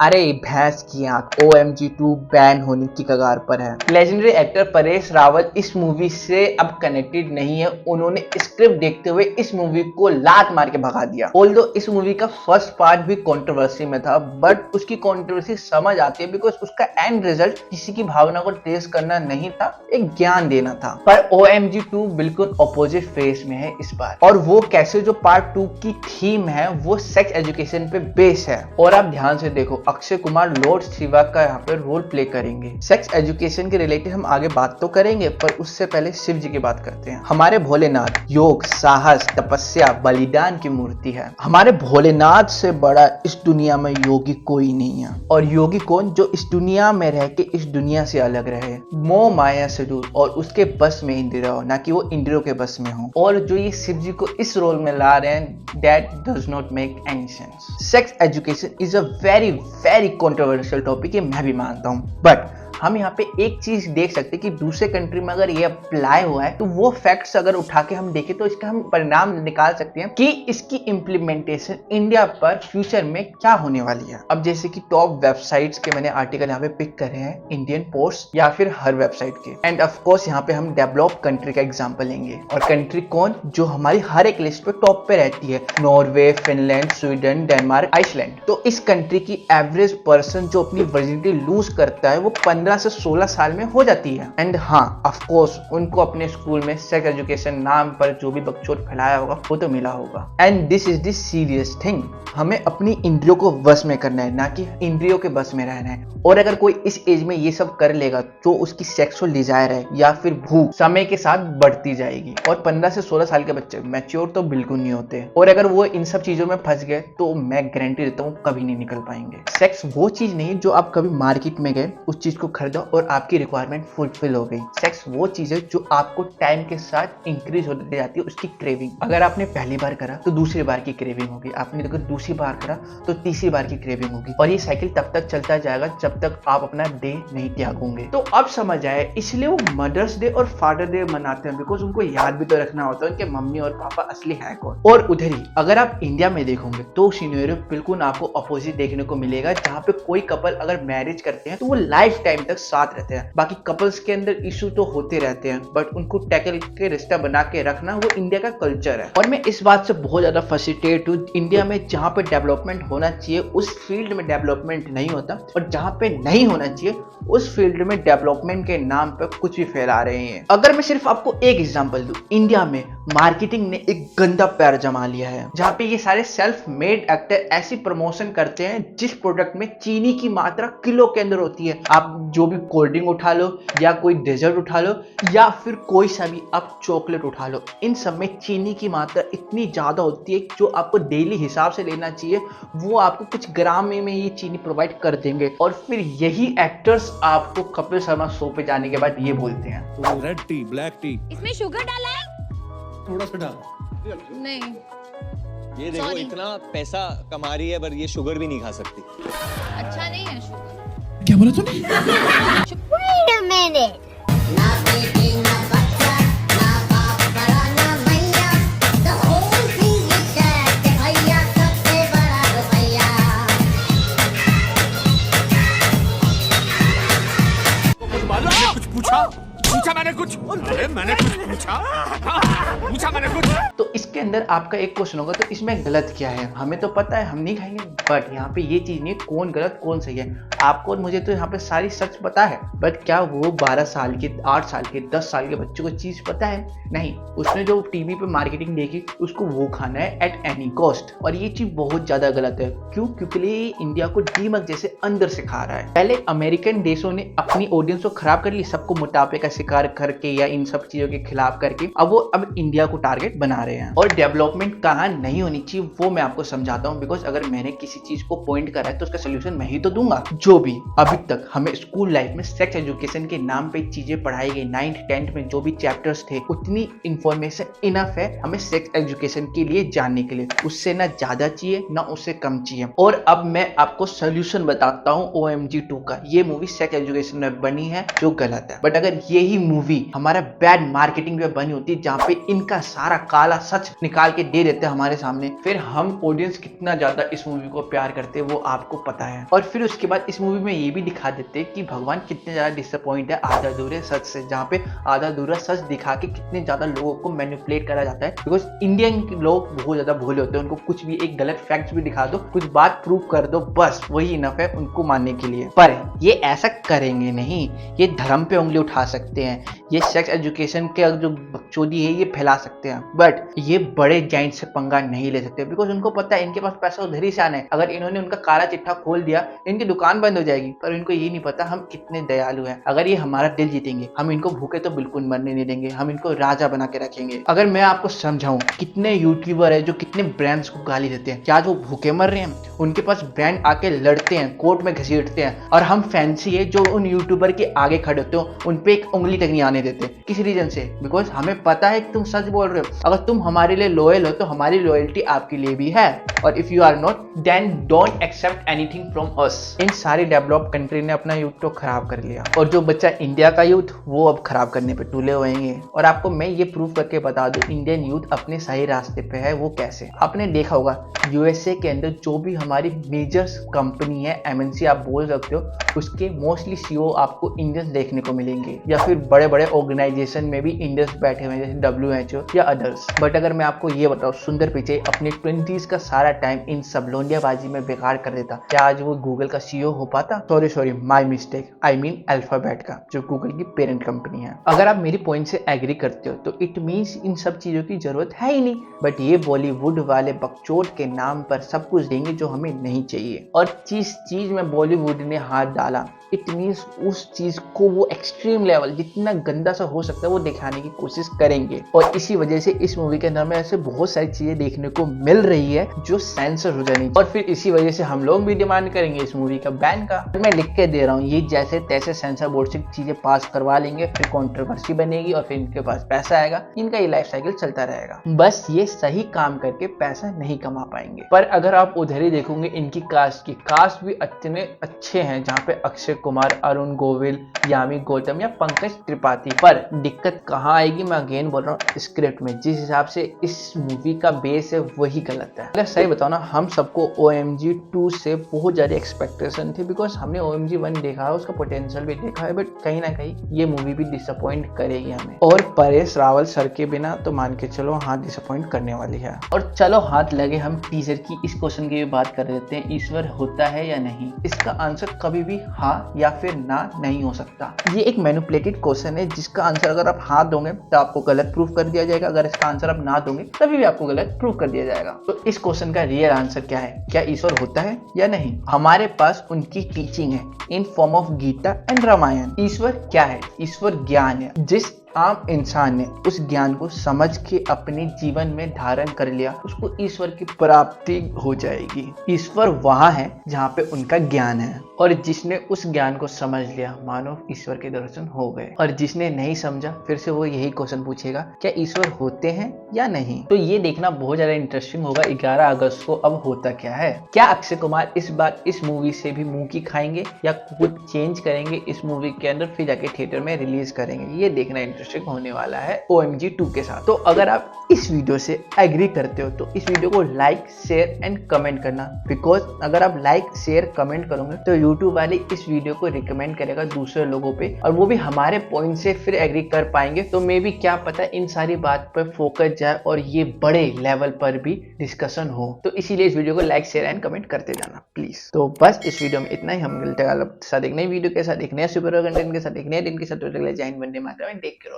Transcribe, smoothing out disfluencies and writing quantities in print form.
अरे भैंस की आंख, OMG 2 बैन होने की कगार पर है। लेजेंडरी एक्टर परेश रावल इस मूवी से अब कनेक्टेड नहीं है। उन्होंने स्क्रिप्ट देखते हुए इस मूवी को लात मार के भगा दिया। ऑल्दो इस मूवी का फर्स्ट पार्ट भी कंट्रोवर्सी में था, बट उसकी कंट्रोवर्सी समझ आती है बिकॉज उसका एंड रिजल्ट किसी की भावना को टेस्ट करना नहीं था, एक ज्ञान देना था। पर OMG 2 बिल्कुल ऑपोजिट फेस में है इस बार, और वो कैसे जो पार्ट 2 की थीम है वो सेक्स एजुकेशन पे बेस है। और आप ध्यान से देखो, अक्षय कुमार लॉर्ड शिवा का यहाँ पे रोल प्ले करेंगे। सेक्स एजुकेशन के रिलेटेड हम आगे बात तो करेंगे, पर उससे पहले शिव जी की बात करते हैं। हमारे भोलेनाथ योग, साहस, तपस्या, बलिदान की मूर्ति है। हमारे भोलेनाथ से बड़ा इस दुनिया में योगी कोई नहीं है। और योगी कौन? जो इस दुनिया में रह के इस दुनिया से अलग रहे, मोह माया से दूर, और उसके बस में इंद्रिय हो, ना कि वो इंद्रियों के बस में हो। और जो ये शिव जी को इस रोल में ला रहे हैं, that does not make any sense. Sex education is a very controversial topic, ये मैं भी मानता हूँ, बट हम यहाँ पे एक चीज देख सकते हैं कि दूसरे कंट्री में अगर ये अप्लाई हुआ है तो वो फैक्ट्स अगर उठा के हम देखें तो इसका हम परिणाम निकाल सकते हैं कि इसकी इम्प्लीमेंटेशन इंडिया पर फ्यूचर में क्या होने वाली है। अब जैसे कि टॉप वेबसाइट्स के मैंने आर्टिकल यहाँ पे पिक करे हैं, इंडियन पोस्ट या फिर हर वेबसाइट के, एंड ऑफ कोर्स यहाँ पे हम डेवलप कंट्री का एग्जाम्पल लेंगे। और कंट्री कौन? जो हमारी हर एक लिस्ट पे टॉप पे रहती है, Norway, Finland, Sweden, Denmark, Iceland. तो इस कंट्री की एवरेज पर्सन जो अपनी वर्जिनिटी लूज करता है वो 15 से 16 साल में हो जाती है। एंड हाँ, ऑफ कोर्स उनको अपने स्कूल में सेक्स एजुकेशन नाम पर जो भी बकचोद फैलाया होगा वो तो मिला होगा। And this is the serious thing, हमें अपनी इंद्रियों को वश में करना है, ना कि इंद्रियों के बस में रहना है। और अगर कोई इस एज में ये सब कर लेगा तो उसकी सेक्सुअल डिजायर है या फिर भूख समय के साथ बढ़ती जाएगी। और 15 से 16 साल के बच्चे मैच्योर तो बिल्कुल नहीं होते, और अगर वो इन सब चीजों में फंस गए तो मैं गारंटी देता हूँ कभी नहीं निकल पाएंगे। सेक्स वो चीज नहीं जो आप कभी मार्केट में गए, उस चीज को खरीदा और आपकी रिक्वायरमेंट फुलफिल हो गई। सेक्स वो चीज है जो आपको टाइम के साथ इंक्रीज होती जाती है, उसकी क्रेविंग। अगर आपने पहली बार करा तो दूसरी बार की क्रेविंग होगी, आपने अगर दूसरी बार करा तो तीसरी बार की क्रेविंग होगी, और ये साइकिल तब तक चलता जाएगा जब तक आप अपना डे नहीं त्यागोगे। तो अब समझ आए, इसलिए वो मदर्स डे और फादर डे मनाते हैं, बिकॉज उनको याद भी तो रखना होता है उनके मम्मी और पापा असली है कौन। और उधर ही अगर आप इंडिया में देखोगे तो सिनेरियो बिल्कुल आपको अपोजिट देखने को मिलेगा, जहाँ पे कोई कपल अगर मैरिज करते हैं तो वो लाइफ टाइम तक साथ रहते हैं। बाकी कपल्स के अंदर इशू तो होते रहते हैं, बट उनको टैकल के रिश्ता बना के रखना वो इंडिया का कल्चर है। और मैं इस बात से बहुत ज्यादा फैसिनेटेड हूँ, इंडिया में जहाँ पे डेवलपमेंट होना चाहिए उस फील्ड में डेवलपमेंट नहीं होता, और जहाँ पे नहीं होना चाहिए उस फील्ड में डेवलपमेंट के नाम पर कुछ भी फैला रहे हैं। अगर मैं सिर्फ आपको एक एग्जांपल दूं, इंडिया में मार्केटिंग ने एक गंदा पैर जमा लिया है, जहाँ पे ये सारे सेल्फ मेड एक्टर ऐसी प्रमोशन करते हैं जिस प्रोडक्ट में चीनी की मात्रा किलो के अंदर होती है। आप जो भी कोल्ड ड्रिंक उठा लो, या कोई डेजर्ट उठा लो, या फिर कोई सा भी आप चॉकलेट उठा लो, इन सब में चीनी की मात्रा इतनी ज्यादा होती है जो आपको डेली हिसाब से लेना चाहिए, वो आपको कुछ ग्राम में ये चीनी प्रोवाइड कर देंगे। और फिर यही एक्टर्स आपको कपिल शर्मा शो पे जाने के बाद ये बोलते हैं, रेड टी, ब्लैक टी, इसमें शुगर डाला है? थोड़ा सा डाल। नहीं, ये देखो Sorry. इतना पैसा कमा रही है पर ये शुगर भी नहीं खा सकती। अच्छा नहीं है शुगर। क्या बोला तूने? Wait a minute. Na baby, na bachcha, na baap bada, na maiya. The whole thing is sad. Bhaiya sabse bada rupaiya. कुछ पूछा? पूछा मैंने कुछ? अरे मैंने कुछ पूछा? पूछा मैंने कुछ? तो इसके अंदर आपका एक क्वेश्चन होगा, तो इसमें गलत क्या है? हमें तो पता है, हम नहीं खाएंगे, बट यहाँ पे ये चीज नहीं कौन गलत कौन सही है। आपको और मुझे तो यहाँ पे सारी सच पता है, बट क्या वो 12 साल के, 8 साल के, 10 साल के बच्चों को चीज पता है? नहीं। उसने जो टीवी पे मार्केटिंग देखी उसको वो खाना है एट एनी कॉस्ट, और ये चीज बहुत ज्यादा गलत है। क्यों? क्योंकि ये इंडिया को दीमक जैसे अंदर से खा रहा है। पहले अमेरिकन देशों ने अपनी ऑडियंस को खराब कर ली, सबको मोटापे का शिकार करके या इन सब चीजों के खिलाफ करके, अब इंडिया को टारगेट बना रहे हैं। और डेवलपमेंट कहाँ नहीं होनी चाहिए वो मैं आपको समझाता हूँ, बिकॉज अगर मैंने किसी चीज को पॉइंट करा है तो उसका सोल्यूशन मैं ही तो दूंगा। जो भी अभी तक हमें स्कूल लाइफ में सेक्स एजुकेशन के नाम पे चीजें पढ़ाई गई, 9th 10th में जो भी चैप्टर्स थे, उतनी इंफॉर्मेशन इनफ है हमें सेक्स एजुकेशन के लिए जानने के लिए। उससे ना ज्यादा चाहिए ना उससे कम चाहिए। और अब मैं आपको सोल्यूशन बताता हूँ OMG 2 का। ये मूवी सेक्स एजुकेशन में बनी है जो गलत है, बट अगर यही मूवी मूवी हमारा बैड मार्केटिंग पे बनी होती है, जहाँ पे इनका सारा काला सच निकाल के दे देते हैं हमारे सामने। फिर हम ऑडियंस कितना ज्यादा इस मूवी को प्यार करते हैं वो आपको पता है। और फिर उसके बाद इस मूवी में ये भी दिखा देते हैं कि भगवान कितने ज्यादा डिसअपॉइंट है आधा अधूरे सच से, जहाँ पे आधा अधूरा सच दिखा के कितने ज्यादा लोगों को मैनिपुलेट करा जाता है। बिकॉज इंडियन लोग बहुत ज्यादा भोले होते हैं, उनको कुछ भी एक गलत फैक्ट भी दिखा दो, कुछ बात प्रूव कर दो, बस वही इनफ है उनको मानने के लिए। पर ये ऐसा करेंगे नहीं, ये धर्म पे उंगली उठा सकते हैं, ये सेक्स एजुकेशन के जो बकचोदी है ये फैला सकते हैं, बट ये बड़े जाइंट से पंगा नहीं ले सकते। बिकॉज उनको पता है इनके पास पैसा उधर ही से आना है। अगर इन्होंने उनका काला चिट्ठा खोल दिया इनकी दुकान बंद हो जाएगी। पर इनको ये नहीं पता हम कितने दयालु हैं। अगर ये हमारा दिल जीतेंगे, हम इनको भूखे तो बिल्कुल मरने नहीं देंगे, हम इनको राजा बना के रखेंगे। अगर मैं आपको समझाऊं कितने यूट्यूबर है जो कितने ब्रांड्स को गाली देते हैं, क्या वो भूखे मर रहे हैं? उनके पास ब्रांड आके लड़ते हैं, कोर्ट में घसीटते हैं, और हम फैंसी है जो उन यूट्यूबर के आगे खड़े होते हो, उन पे एक उंगली तक नहीं आने देते। किस रीजन से? बिकॉज हमें पता है कि तुम सच बोल रहे हो। अगर तुम हमारे लिए लॉयल हो तो हमारी लॉयल्टी आपके लिए भी है, और if you are not then don't accept anything from us. इन सारी डेवलप कंट्री ने अपना यूथ तो खराब कर लिया, और जो बच्चा इंडिया का यूथ वो अब खराब करने पे तुले हुए हैं। और आपको मैं ये प्रूव करके बता दूं इंडियन यूथ अपने सही रास्ते पे है। वो कैसे? आपने देखा होगा यूएसए के अंदर जो भी हमारी मेजर कंपनी है, एमएनसी आप बोल सकते हो, उसके मोस्टली सीईओ आपको इंडियंस देखने को मिलेंगे, या फिर बड़े बड़े ऑर्गेनाइजेशन में भी इंडियंस बैठे हुए हैं जैसे WHO या अदर्स। बट अगर मैं आपको ये बताऊं, सुंदर पिचाई अपने 20s का सारा टाइम इन सब लोंडियाबाजी में बेकार कर देता, क्या आज वो गूगल का सीईओ हो पाता? Sorry my mistake, I mean alphabet का, जो गूगल की पेरेंट कंपनी है। अगर आप मेरी पॉइंट से एग्री करते हो तो इट मीन्स इन सब चीजों की जरूरत है ही नहीं। बट ये बॉलीवुड वाले बकचोद के नाम पर सब कुछ देंगे जो हमें नहीं चाहिए। और जिस चीज में बॉलीवुड ने हाथ डाला, इट मीन्स उस चीज को वो एक्सट्रीम लेवल जितना गंदा सा हो सकता है वो दिखाने की कोशिश करेंगे। और इसी वजह से इस मूवी के अंदर में ऐसे बहुत सारी चीजें देखने को मिल रही है जो सेंसर हो जानी, और फिर इसी वजह से हम लोग भी डिमांड करेंगे इस मूवी का बैन का। मैं लिख के दे रहा हूँ, ये जैसे तैसे सेंसर बोर्ड से चीजें पास करवा लेंगे, फिर कंट्रोवर्सी बनेगी और फिर इनके पास पैसा आएगा, इनका ये लाइफ साइकिल चलता रहेगा। बस ये सही काम करके पैसा नहीं कमा पाएंगे। पर अगर आप उधर ही देखोगे इनकी कास्ट भी इतने अच्छे हैं, जहाँ पे अक्षय कुमार, अरुण गोविल, यामी गौतम या पंकज त्रिपाठी। पर दिक्कत कहाँ आएगी? मैं अगेन बोल रहा हूँ, स्क्रिप्ट में। जिस हिसाब से इस मूवी का बेस है वही गलत है। अगर सही बताओ ना, हम सबको OMG 2 से बहुत ज्यादा एक्सपेक्टेशन थी, बिकॉज हमने OMG 1 देखा है, उसका पोटेंशियल भी देखा है, बट कहीं ना कहीं ये मूवी भी डिसअपॉइंट करेगी हमें। और परेश रावल सर के बिना तो मान के चलो हाँ डिसअपॉइंट करने वाली है। और चलो हाथ लगे हम टीजर की इस क्वेश्चन की भी बात कर देते हैं, ईश्वर होता है या नहीं? इसका आंसर कभी भी हाँ या फिर ना नहीं हो सकता। ये एक मैनिपुलेटेड क्वेश्चन है जिसका आंसर अगर आप हाँ दोगे तो आपको गलत प्रूफ कर दिया जाएगा, अगर इसका आंसर आप ना दोगे तभी भी आपको गलत प्रूफ कर दिया जाएगा। तो इस क्वेश्चन का रियल आंसर क्या है? क्या ईश्वर होता है या नहीं? हमारे पास उनकी टीचिंग है in form of Gita and Ramayan. ईश्वर क्या है? ईश्वर ज्ञान है। जिस आम इंसान ने उस ज्ञान को समझ के अपने जीवन में धारण कर लिया, उसको ईश्वर की प्राप्ति हो जाएगी। ईश्वर वहां है जहाँ पे उनका ज्ञान है, और जिसने उस ज्ञान को समझ लिया मानो ईश्वर के दर्शन हो गए। और जिसने नहीं समझा फिर से वो यही क्वेश्चन पूछेगा, क्या ईश्वर होते हैं या नहीं? तो ये देखना बहुत ज्यादा इंटरेस्टिंग होगा 11 अगस्त को अब होता क्या है। क्या अक्षय कुमार इस बार इस मूवी से भी मुंह की खाएंगे या कुछ चेंज करेंगे इस मूवी के अंदर, फिर जाके थिएटर में रिलीज करेंगे? ये देखना इंटरेस्टिंग होने वाला है OMG 2 के साथ। तो अगर आप इस वीडियो से एग्री करते हो तो इस वीडियो को लाइक, शेयर एंड कमेंट करना, बिकॉज अगर आप लाइक, शेयर, कमेंट करोगे तो यूट्यूब वाले इस वीडियो को रिकमेंड करेगा दूसरे लोगों पे, और वो भी हमारे पॉइंट से फिर एग्री कर पाएंगे। तो मे भी क्या पता इन सारी बात पर फोकस जाए और ये बड़े लेवल पर भी डिस्कशन हो। तो इसीलिए इस वीडियो को लाइक, शेयर एंड कमेंट करते जाना प्लीज। तो बस इस वीडियो में इतना ही। हम मिलते हैं एक नई वीडियो के साथ, एक नया सुपर कंटेंट के साथ, एक नए दिन के साथ। जय हिंद, वंदे मातरम, टेक केयर।